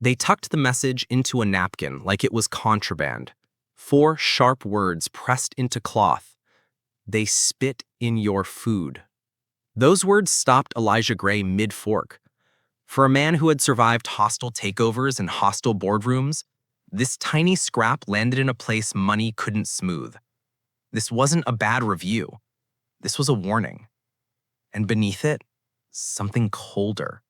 They tucked the message into a napkin like it was contraband. 4 sharp words pressed into cloth. They spit in your food. Those words stopped Elijah Gray mid-fork. For a man who had survived hostile takeovers and hostile boardrooms, this tiny scrap landed in a place money couldn't smooth. This wasn't a bad review. This was a warning. And beneath it, something colder.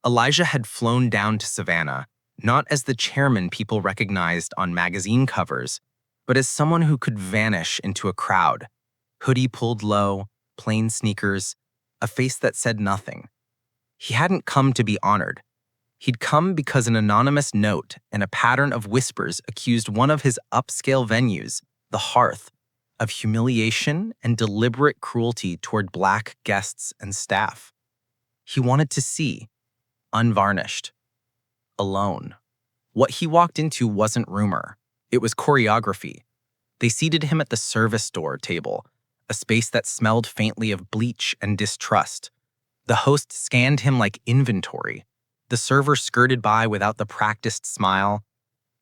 Elijah had flown down to Savannah, not as the chairman people recognized on magazine covers, but as someone who could vanish into a crowd. Hoodie pulled low, plain sneakers, a face that said nothing. He hadn't come to be honored. He'd come because an anonymous note and a pattern of whispers accused one of his upscale venues, the Hearth, of humiliation and deliberate cruelty toward Black guests and staff. He wanted to see, unvarnished, alone. What he walked into wasn't rumor. It was choreography. They seated him at the service door table, a space that smelled faintly of bleach and distrust. The host scanned him like inventory. The server skirted by without the practiced smile.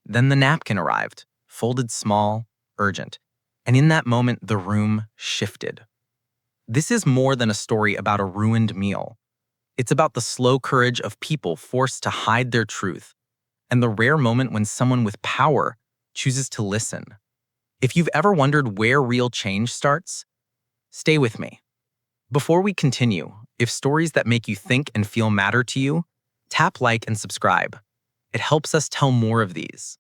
Then the napkin arrived, folded small, urgent. And in that moment, the room shifted. This is more than a story about a ruined meal. It's about the slow courage of people forced to hide their truth, and the rare moment when someone with power chooses to listen. If you've ever wondered where real change starts, stay with me. Before we continue, if stories that make you think and feel matter to you, tap like and subscribe. It helps us tell more of these.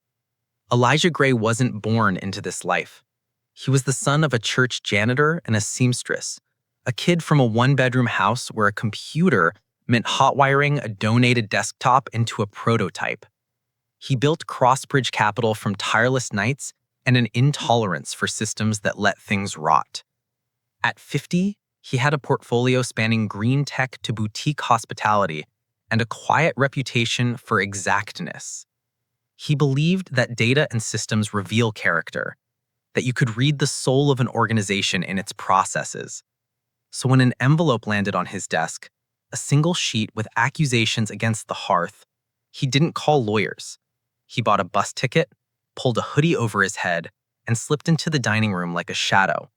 Elijah Gray wasn't born into this life. He was the son of a church janitor and a seamstress, a kid from a one-bedroom house where a computer meant hot-wiring a donated desktop into a prototype. He built Crossbridge Capital from tireless nights and an intolerance for systems that let things rot. At 50, he had a portfolio spanning green tech to boutique hospitality and a quiet reputation for exactness. He believed that data and systems reveal character, that you could read the soul of an organization in its processes. So when an envelope landed on his desk, a single sheet with accusations against the Hearth, he didn't call lawyers. He bought a bus ticket, pulled a hoodie over his head, and slipped into the dining room like a shadow.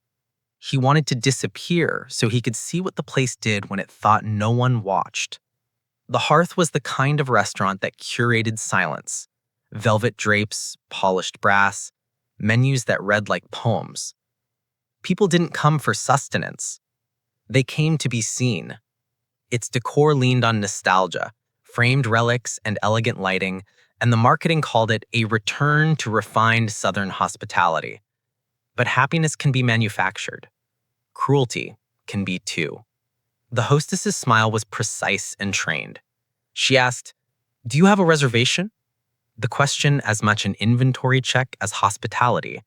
He wanted to disappear so he could see what the place did when it thought no one watched. The Hearth was the kind of restaurant that curated silence. Velvet drapes, polished brass, menus that read like poems. People didn't come for sustenance. They came to be seen. Its decor leaned on nostalgia, framed relics and elegant lighting, and the marketing called it a return to refined Southern hospitality. But happiness can be manufactured. Cruelty can be too. The hostess's smile was precise and trained. She asked, "Do you have a reservation?" The question as much an inventory check as hospitality.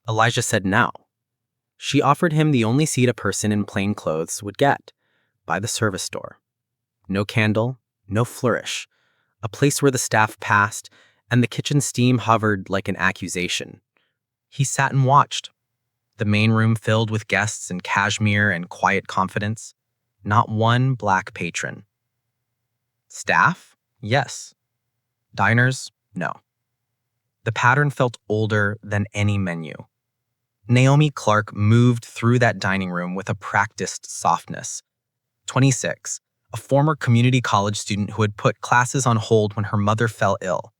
Elijah said no. She offered him the only seat a person in plain clothes would get, by the service door. No candle, no flourish, a place where the staff passed and the kitchen steam hovered like an accusation. He sat and watched. The main room filled with guests in cashmere and quiet confidence. Not one Black patron. Staff? Yes. Diners? No. The pattern felt older than any menu. Naomi Clark moved through that dining room with a practiced softness. 26, a former community college student who had put classes on hold when her mother fell ill.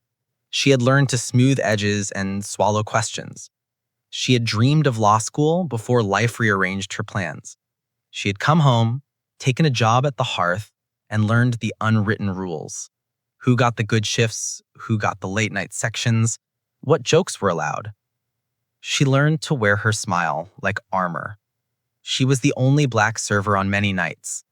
She had learned to smooth edges and swallow questions. She had dreamed of law school before life rearranged her plans. She had come home, taken a job at the Hearth, and learned the unwritten rules. Who got the good shifts, who got the late-night sections, what jokes were allowed. She learned to wear her smile like armor. She was the only Black server on many nights.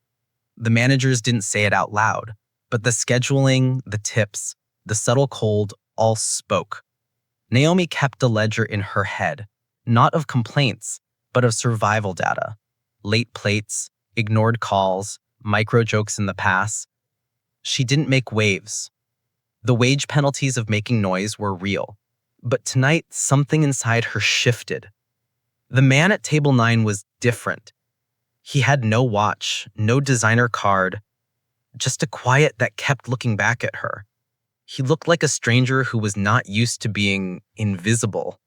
The managers didn't say it out loud, but the scheduling, the tips, the subtle cold all spoke. Naomi kept a ledger in her head, not of complaints, but of survival data. Late plates, ignored calls, micro jokes in the past. She didn't make waves. The wage penalties of making noise were real. But tonight, something inside her shifted. The man at table 9 was different. He had no watch, no designer card, just a quiet that kept looking back at her. He looked like a stranger who was not used to being invisible.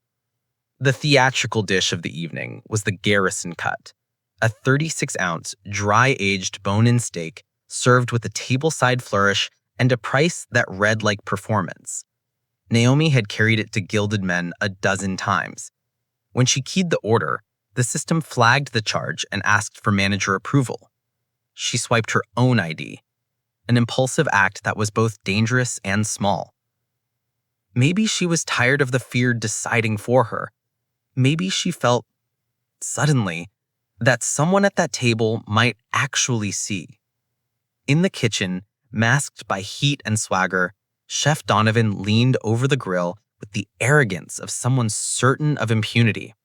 The theatrical dish of the evening was the Garrison cut, a 36-ounce, dry-aged bone-in steak served with a tableside flourish and a price that read like performance. Naomi had carried it to Gilded Men a dozen times. When she keyed the order, the system flagged the charge and asked for manager approval. She swiped her own ID, an impulsive act that was both dangerous and small. Maybe she was tired of the fear deciding for her. Maybe she felt, suddenly, that someone at that table might actually see. In the kitchen, masked by heat and swagger, Chef Donovan leaned over the grill with the arrogance of someone certain of impunity.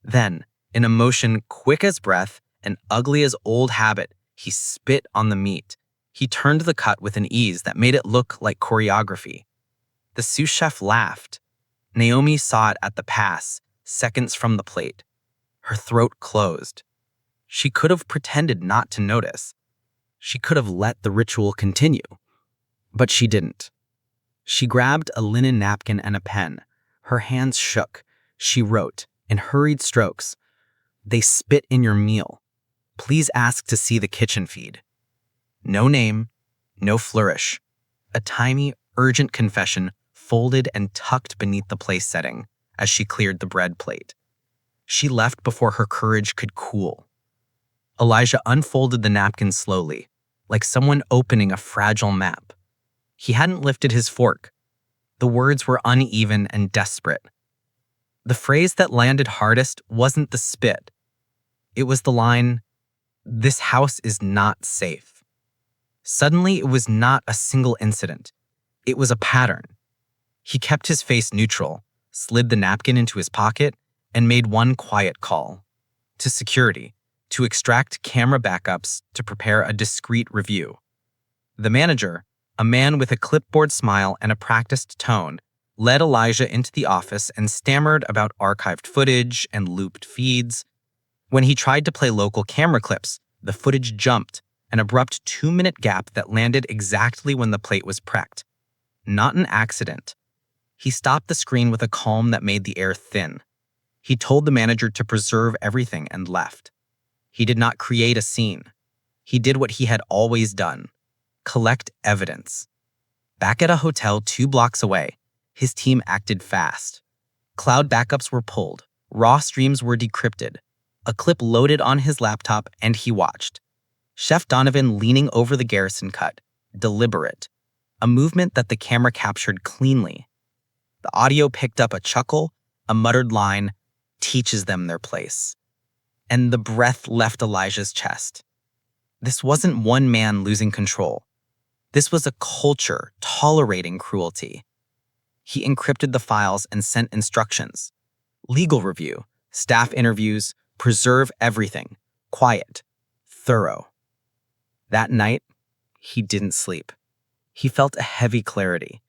Then, in a motion quick as breath and ugly as old habit, he spit on the meat. He turned the cut with an ease that made it look like choreography. The sous chef laughed. Naomi saw it at the pass, seconds from the plate. Her throat closed. She could have pretended not to notice. She could have let the ritual continue. But she didn't. She grabbed a linen napkin and a pen. Her hands shook. She wrote, in hurried strokes, "They spit in your meal. Please ask to see the kitchen feed." No name, no flourish. A tiny, urgent confession folded and tucked beneath the place setting as she cleared the bread plate. She left before her courage could cool. Elijah unfolded the napkin slowly, like someone opening a fragile map. He hadn't lifted his fork. The words were uneven and desperate. The phrase that landed hardest wasn't the spit. It was the line, "This house is not safe." Suddenly, it was not a single incident. It was a pattern. He kept his face neutral, slid the napkin into his pocket, and made one quiet call. To security, to extract camera backups, to prepare a discreet review. The manager, a man with a clipboard smile and a practiced tone, led Elijah into the office and stammered about archived footage and looped feeds. When he tried to play local camera clips, the footage jumped, an abrupt 2-minute gap that landed exactly when the plate was prepped. Not an accident. He stopped the screen with a calm that made the air thin. He told the manager to preserve everything and left. He did not create a scene. He did what he had always done: collect evidence. Back at a hotel 2 blocks away, his team acted fast. Cloud backups were pulled, raw streams were decrypted, a clip loaded on his laptop, and he watched. Chef Donovan leaning over the Garrison cut, deliberate, a movement that the camera captured cleanly. The audio picked up a chuckle, a muttered line, "Teaches them their place." And the breath left Elijah's chest. This wasn't one man losing control. This was a culture tolerating cruelty. He encrypted the files and sent instructions. Legal review, staff interviews, preserve everything. Quiet, thorough. That night, he didn't sleep. He felt a heavy clarity.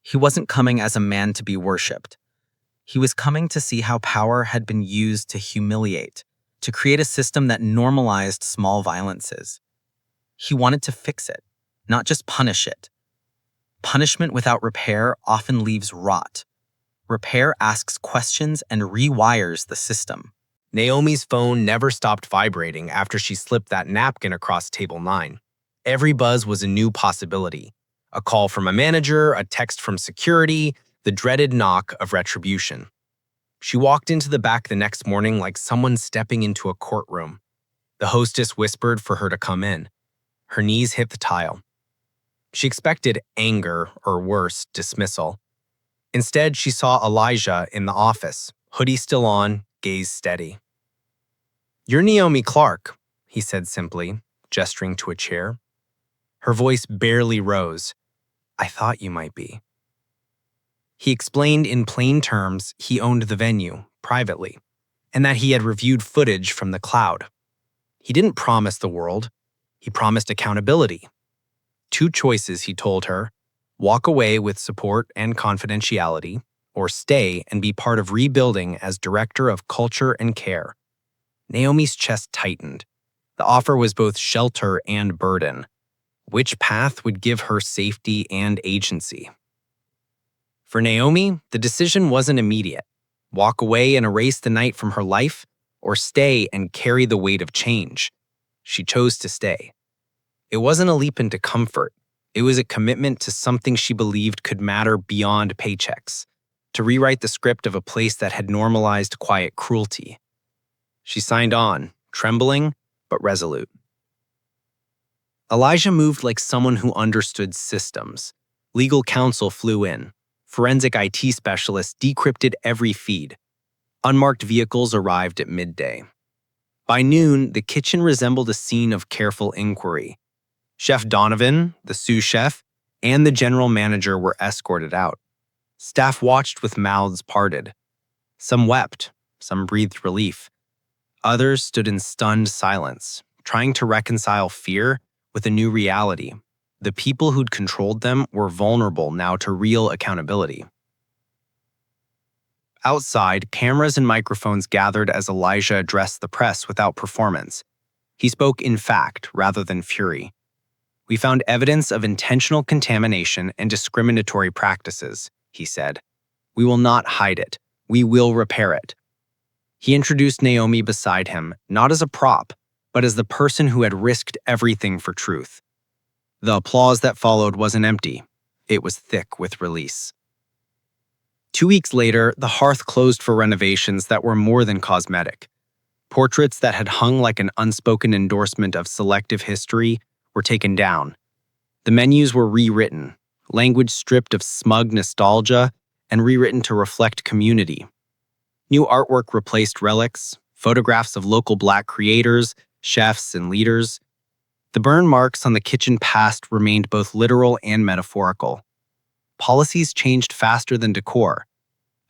He wasn't coming as a man to be worshipped. He was coming to see how power had been used to humiliate, to create a system that normalized small violences. He wanted to fix it, not just punish it. Punishment without repair often leaves rot. Repair asks questions and rewires the system. Naomi's phone never stopped vibrating after she slipped that napkin across table 9. Every buzz was a new possibility. A call from a manager, a text from security, the dreaded knock of retribution. She walked into the back the next morning like someone stepping into a courtroom. The hostess whispered for her to come in. Her knees hit the tile. She expected anger, or worse, dismissal. Instead, she saw Elijah in the office, hoodie still on, gaze steady. "You're Naomi Clark," he said simply, gesturing to a chair. Her voice barely rose. "I thought you might be." He explained in plain terms he owned the venue, privately, and that he had reviewed footage from the cloud. He didn't promise the world. He promised accountability. 2 choices, he told her: walk away with support and confidentiality, or stay and be part of rebuilding as director of culture and care. Naomi's chest tightened. The offer was both shelter and burden. Which path would give her safety and agency? For Naomi, the decision wasn't immediate. Walk away and erase the night from her life, or stay and carry the weight of change. She chose to stay. It wasn't a leap into comfort. It was a commitment to something she believed could matter beyond paychecks, to rewrite the script of a place that had normalized quiet cruelty. She signed on, trembling but resolute. Elijah moved like someone who understood systems. Legal counsel flew in. Forensic IT specialists decrypted every feed. Unmarked vehicles arrived at midday. By noon, the kitchen resembled a scene of careful inquiry. Chef Donovan, the sous chef, and the general manager were escorted out. Staff watched with mouths parted. Some wept, some breathed relief. Others stood in stunned silence, trying to reconcile fear with a new reality. The people who'd controlled them were vulnerable now to real accountability. Outside, cameras and microphones gathered as Elijah addressed the press without performance. He spoke in fact rather than fury. "We found evidence of intentional contamination and discriminatory practices," he said. "We will not hide it. We will repair it." He introduced Naomi beside him, not as a prop, but as the person who had risked everything for truth. The applause that followed wasn't empty. It was thick with release. 2 weeks later, the hearth closed for renovations that were more than cosmetic. Portraits that had hung like an unspoken endorsement of selective history were taken down. The menus were rewritten, language stripped of smug nostalgia and rewritten to reflect community. New artwork replaced relics, photographs of local Black creators, chefs, and leaders. The burn marks on the kitchen past remained both literal and metaphorical. Policies changed faster than decor.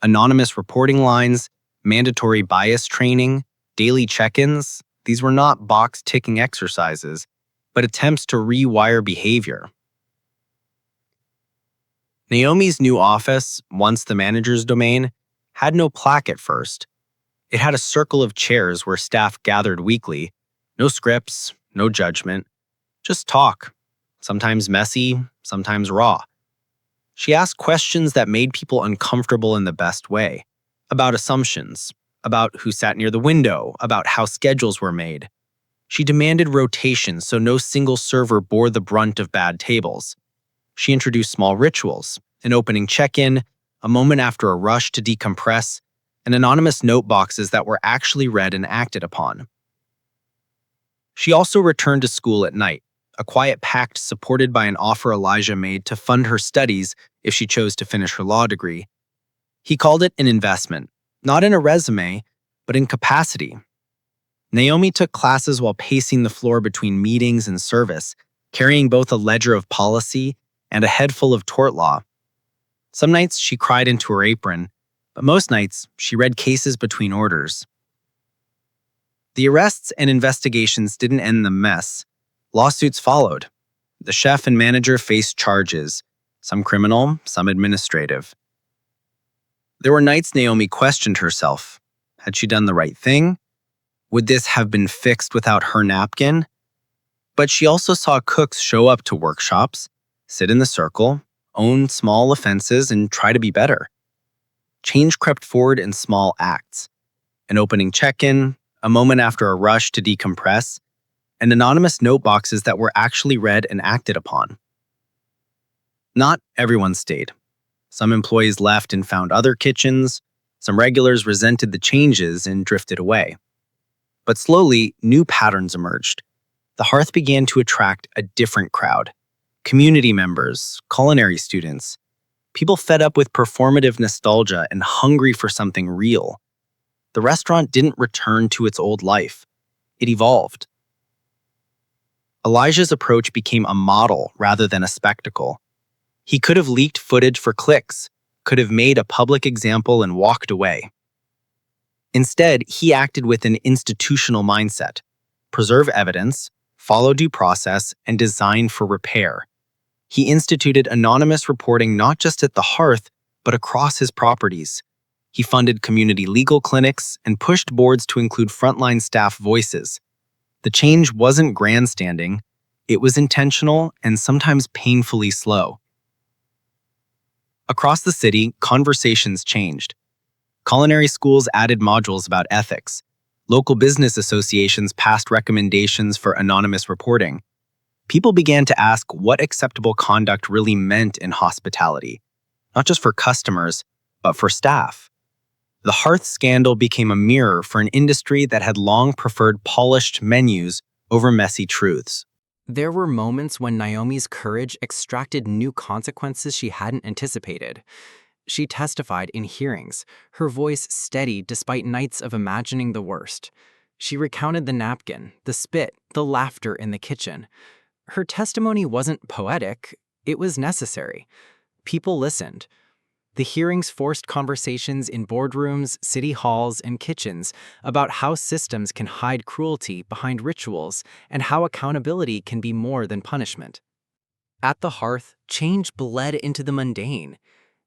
Anonymous reporting lines, mandatory bias training, daily check-ins, these were not box-ticking exercises, but attempts to rewire behavior. Naomi's new office, once the manager's domain, had no plaque at first. It had a circle of chairs where staff gathered weekly. No scripts, no judgment, just talk, sometimes messy, sometimes raw. She asked questions that made people uncomfortable in the best way, about assumptions, about who sat near the window, about how schedules were made. She demanded rotation so no single server bore the brunt of bad tables. She introduced small rituals, an opening check-in, a moment after a rush to decompress, and anonymous note boxes that were actually read and acted upon. She also returned to school at night, a quiet pact supported by an offer Elijah made to fund her studies if she chose to finish her law degree. He called it an investment, not in a resume, but in capacity. Naomi took classes while pacing the floor between meetings and service, carrying both a ledger of policy and a head full of tort law. Some nights she cried into her apron, but most nights she read cases between orders. The arrests and investigations didn't end the mess. Lawsuits followed. The chef and manager faced charges, some criminal, some administrative. There were nights Naomi questioned herself. Had she done the right thing? Would this have been fixed without her napkin? But she also saw cooks show up to workshops, sit in the circle, own small offenses, and try to be better. Change crept forward in small acts. An opening check-in, a moment after a rush to decompress, and anonymous note boxes that were actually read and acted upon. Not everyone stayed. Some employees left and found other kitchens. Some regulars resented the changes and drifted away. But slowly, new patterns emerged. The hearth began to attract a different crowd. Community members, culinary students, people fed up with performative nostalgia and hungry for something real. The restaurant didn't return to its old life. It evolved. Elijah's approach became a model rather than a spectacle. He could have leaked footage for clicks, could have made a public example and walked away. Instead, he acted with an institutional mindset: preserve evidence, follow due process, and design for repair. He instituted anonymous reporting not just at the hearth, but across his properties. He funded community legal clinics and pushed boards to include frontline staff voices. The change wasn't grandstanding, it was intentional and sometimes painfully slow. Across the city, conversations changed. Culinary schools added modules about ethics. Local business associations passed recommendations for anonymous reporting. People began to ask what acceptable conduct really meant in hospitality, not just for customers, but for staff. The hearth scandal became a mirror for an industry that had long preferred polished menus over messy truths. There were moments when Naomi's courage extracted new consequences she hadn't anticipated. She testified in hearings, her voice steady despite nights of imagining the worst. She recounted the napkin, the spit, the laughter in the kitchen. Her testimony wasn't poetic, it was necessary. People listened. The hearings forced conversations in boardrooms, city halls, and kitchens about how systems can hide cruelty behind rituals and how accountability can be more than punishment. At the hearth, change bled into the mundane.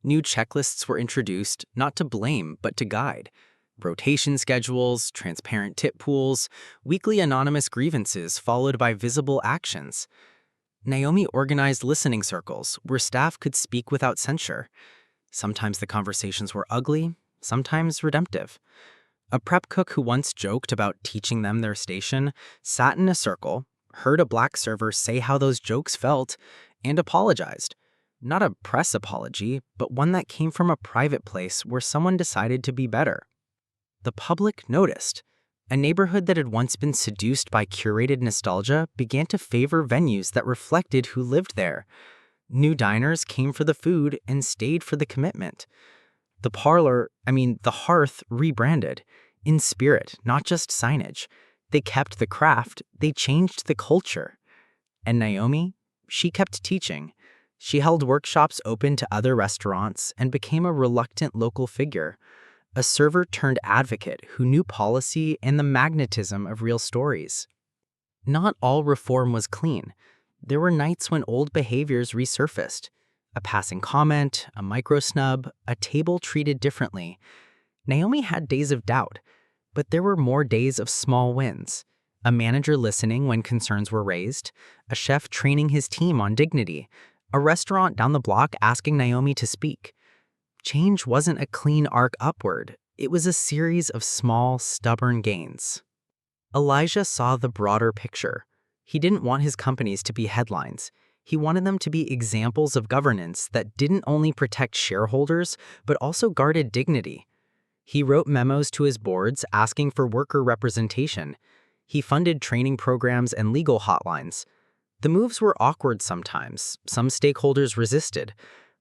New checklists were introduced, not to blame, but to guide. Rotation schedules, transparent tip pools, weekly anonymous grievances followed by visible actions. Naomi organized listening circles where staff could speak without censure. Sometimes the conversations were ugly, sometimes redemptive. A prep cook who once joked about teaching them their station sat in a circle, heard a black server say how those jokes felt, and apologized. Not a press apology, but one that came from a private place where someone decided to be better. The public noticed. A neighborhood that had once been seduced by curated nostalgia began to favor venues that reflected who lived there. New diners came for the food and stayed for the commitment. The hearth rebranded. In spirit, not just signage. They kept the craft, they changed the culture. And Naomi, she kept teaching. She held workshops open to other restaurants and became a reluctant local figure. A server turned advocate who knew policy and the magnetism of real stories. Not all reform was clean. There were nights when old behaviors resurfaced. A passing comment, a micro-snub, a table treated differently. Naomi had days of doubt, but there were more days of small wins. A manager listening when concerns were raised, a chef training his team on dignity, a restaurant down the block asking Naomi to speak. Change wasn't a clean arc upward. It was a series of small, stubborn gains. Elijah saw the broader picture. He didn't want his companies to be headlines. He wanted them to be examples of governance that didn't only protect shareholders, but also guarded dignity. He wrote memos to his boards asking for worker representation. He funded training programs and legal hotlines. The moves were awkward sometimes. Some stakeholders resisted.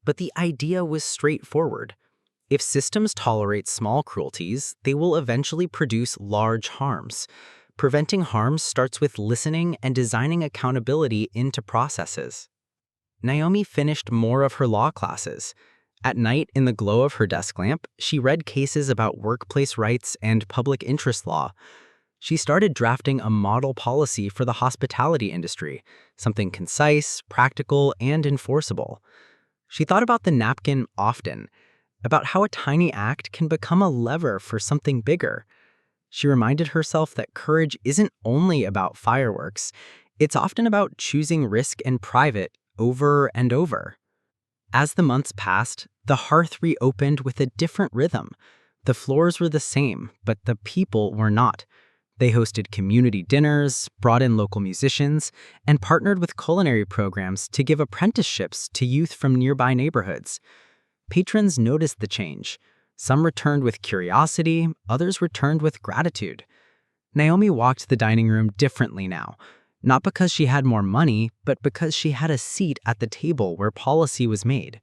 But the idea was straightforward. If systems tolerate small cruelties, they will eventually produce large harms. Preventing harms starts with listening and designing accountability into processes. Naomi finished more of her law classes. At night, in the glow of her desk lamp, she read cases about workplace rights and public interest law. She started drafting a model policy for the hospitality industry, something concise, practical, and enforceable. She thought about the napkin often, about how a tiny act can become a lever for something bigger. She reminded herself that courage isn't only about fireworks, it's often about choosing risk and private over and over. As the months passed, the hearth reopened with a different rhythm. The floors were the same, but the people were not. They hosted community dinners, brought in local musicians, and partnered with culinary programs to give apprenticeships to youth from nearby neighborhoods. Patrons noticed the change. Some returned with curiosity, others returned with gratitude. Naomi walked the dining room differently now, not because she had more money, but because she had a seat at the table where policy was made.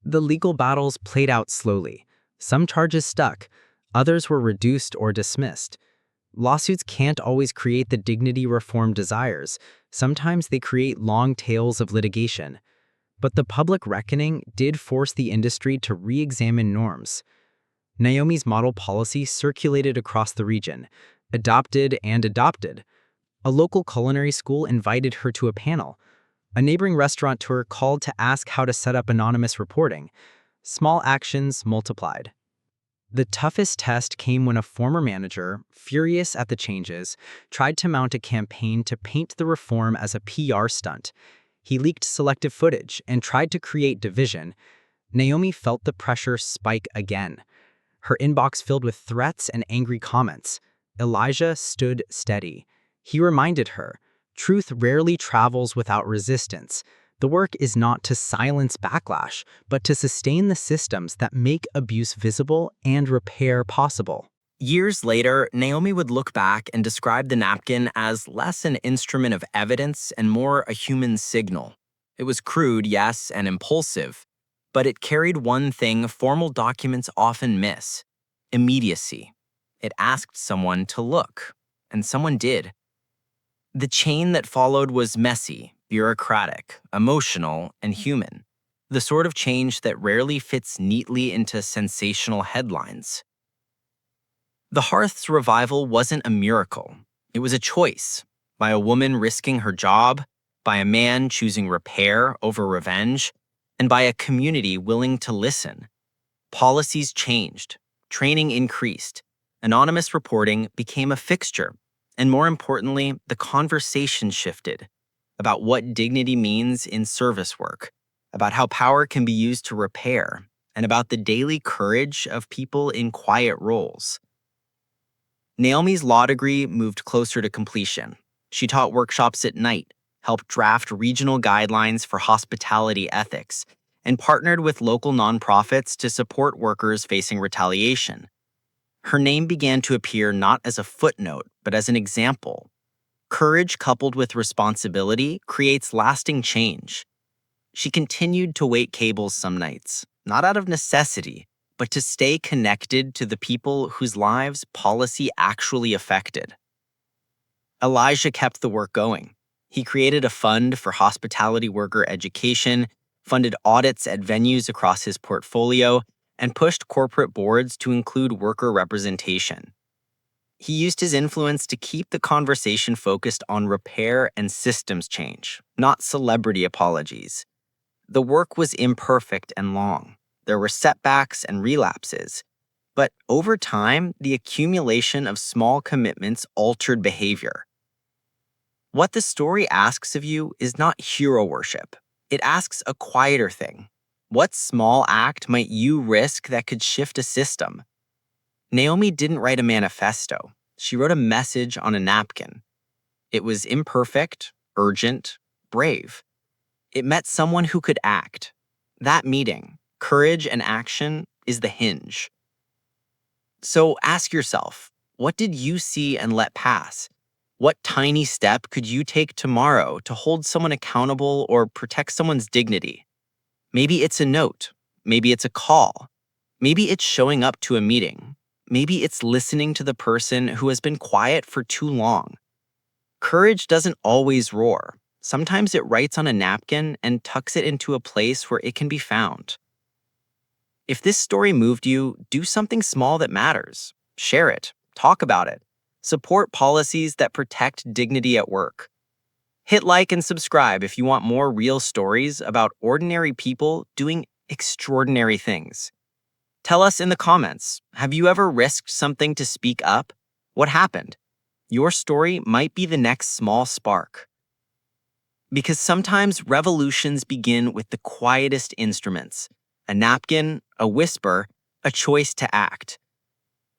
The legal battles played out slowly. Some charges stuck, others were reduced or dismissed. Lawsuits can't always create the dignity reform desires. Sometimes they create long tails of litigation. But the public reckoning did force the industry to re-examine norms. Naomi's model policy circulated across the region, adopted and adopted. A local culinary school invited her to a panel. A neighboring restaurateur called to ask how to set up anonymous reporting. Small actions multiplied. The toughest test came when a former manager, furious at the changes, tried to mount a campaign to paint the reform as a PR stunt. He leaked selective footage and tried to create division. Naomi felt the pressure spike again, her inbox filled with threats and angry comments. Elijah stood steady. He reminded her, truth rarely travels without resistance. The work is not to silence backlash, but to sustain the systems that make abuse visible and repair possible. Years later, Naomi would look back and describe the napkin as less an instrument of evidence and more a human signal. It was crude, yes, and impulsive, but it carried one thing formal documents often miss: immediacy. It asked someone to look, and someone did. The chain that followed was messy, bureaucratic, emotional, and human. The sort of change that rarely fits neatly into sensational headlines. The hearth's revival wasn't a miracle. It was a choice, by a woman risking her job, by a man choosing repair over revenge, and by a community willing to listen. Policies changed, training increased, anonymous reporting became a fixture, and more importantly, the conversation shifted about what dignity means in service work, about how power can be used to repair, and about the daily courage of people in quiet roles. Naomi's law degree moved closer to completion. She taught workshops at night, helped draft regional guidelines for hospitality ethics, and partnered with local nonprofits to support workers facing retaliation. Her name began to appear not as a footnote, but as an example. Courage coupled with responsibility creates lasting change. She continued to wait cables some nights, not out of necessity, but to stay connected to the people whose lives policy actually affected. Elijah kept the work going. He created a fund for hospitality worker education, funded audits at venues across his portfolio, and pushed corporate boards to include worker representation. He used his influence to keep the conversation focused on repair and systems change, not celebrity apologies. The work was imperfect and long. There were setbacks and relapses. But over time, the accumulation of small commitments altered behavior. What the story asks of you is not hero worship. It asks a quieter thing. What small act might you risk that could shift a system? Naomi didn't write a manifesto. She wrote a message on a napkin. It was imperfect, urgent, brave. It met someone who could act. That meeting, courage and action, is the hinge. So ask yourself, what did you see and let pass? What tiny step could you take tomorrow to hold someone accountable or protect someone's dignity? Maybe it's a note. Maybe it's a call. Maybe it's showing up to a meeting. Maybe it's listening to the person who has been quiet for too long. Courage doesn't always roar. Sometimes it writes on a napkin and tucks it into a place where it can be found. If this story moved you, do something small that matters. Share it. Talk about it. Support policies that protect dignity at work. Hit like and subscribe if you want more real stories about ordinary people doing extraordinary things. Tell us in the comments, have you ever risked something to speak up? What happened? Your story might be the next small spark. Because sometimes revolutions begin with the quietest instruments: a napkin, a whisper, a choice to act.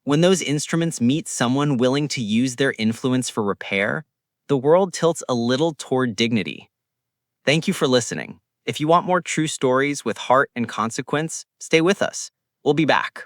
When those instruments meet someone willing to use their influence for repair, the world tilts a little toward dignity. Thank you for listening. If you want more true stories with heart and consequence, stay with us. We'll be back.